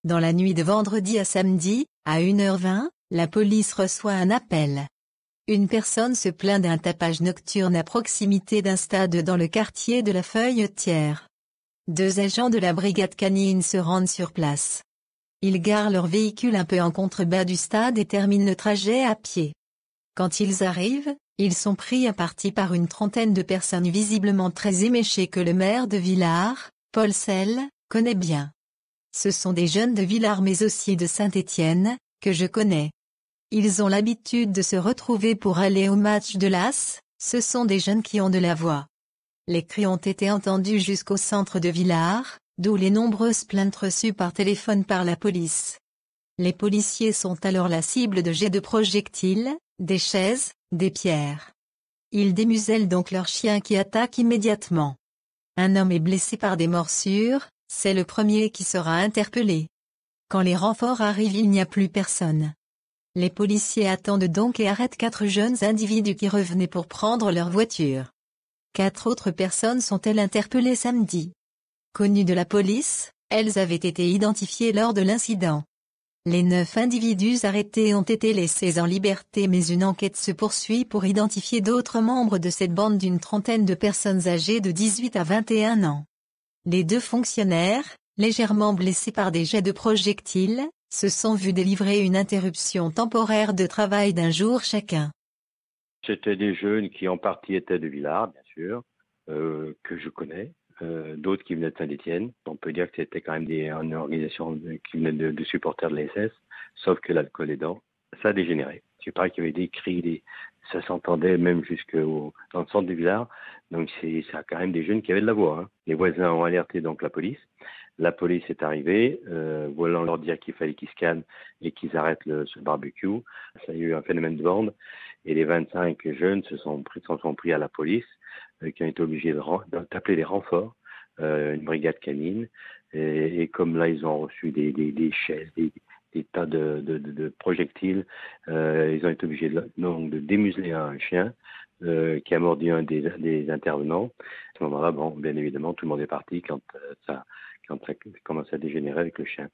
Dans la nuit de vendredi à samedi, à 1h20, la police reçoit un appel. Une personne se plaint d'un tapage nocturne à proximité d'un stade dans le quartier de la Feuilletière. 2 agents de la brigade canine se rendent sur place. Ils garent leur véhicule un peu en contrebas du stade et terminent le trajet à pied. Quand ils arrivent, ils sont pris à partie par une trentaine de personnes visiblement très éméchées que le maire de Villars, Paul Selle, connaît bien. Ce sont des jeunes de Villars mais aussi de Saint-Étienne, que je connais. Ils ont l'habitude de se retrouver pour aller au match de l'AS, ce sont des jeunes qui ont de la voix. Les cris ont été entendus jusqu'au centre de Villars, d'où les nombreuses plaintes reçues par téléphone par la police. Les policiers sont alors la cible de jets de projectiles, des chaises, des pierres. Ils démusellent donc leur chien qui attaque immédiatement. Un homme est blessé par des morsures, c'est le premier qui sera interpellé. Quand les renforts arrivent, il n'y a plus personne. Les policiers attendent donc et arrêtent 4 jeunes individus qui revenaient pour prendre leur voiture. 4 autres personnes sont-elles interpellées samedi. Connues de la police, elles avaient été identifiées lors de l'incident. Les 9 individus arrêtés ont été laissés en liberté mais une enquête se poursuit pour identifier d'autres membres de cette bande d'une trentaine de personnes âgées de 18 à 21 ans. Les 2 fonctionnaires, légèrement blessés par des jets de projectiles, se sont vus délivrer une interruption temporaire de travail d'1 jour chacun. C'était des jeunes qui en partie étaient de Villars, bien sûr, que je connais, d'autres qui venaient de Saint-Étienne. On peut dire que c'était quand même une organisation qui venait de supporters de l'ESS, sauf que l'alcool aidant, ça a dégénéré. Je pareil qu'il y avait des cris, ça s'entendait même dans le centre de Villars. Donc c'est quand même des jeunes qui avaient de la voix. Hein. Les voisins ont alerté donc la police. La police est arrivée, voulant leur dire qu'il fallait qu'ils se calment et qu'ils arrêtent ce barbecue. Ça a eu un phénomène de bande et les 25 jeunes se sont pris à la police, qui ont été obligés d'appeler les renforts, une brigade canine. Et comme là, ils ont reçu des chaises, des tas de projectiles, ils ont été obligés donc de démuseler un chien qui a mordu un des intervenants. À ce moment-là, bon, bien évidemment, tout le monde est parti quand ça commence à dégénérer avec le chien.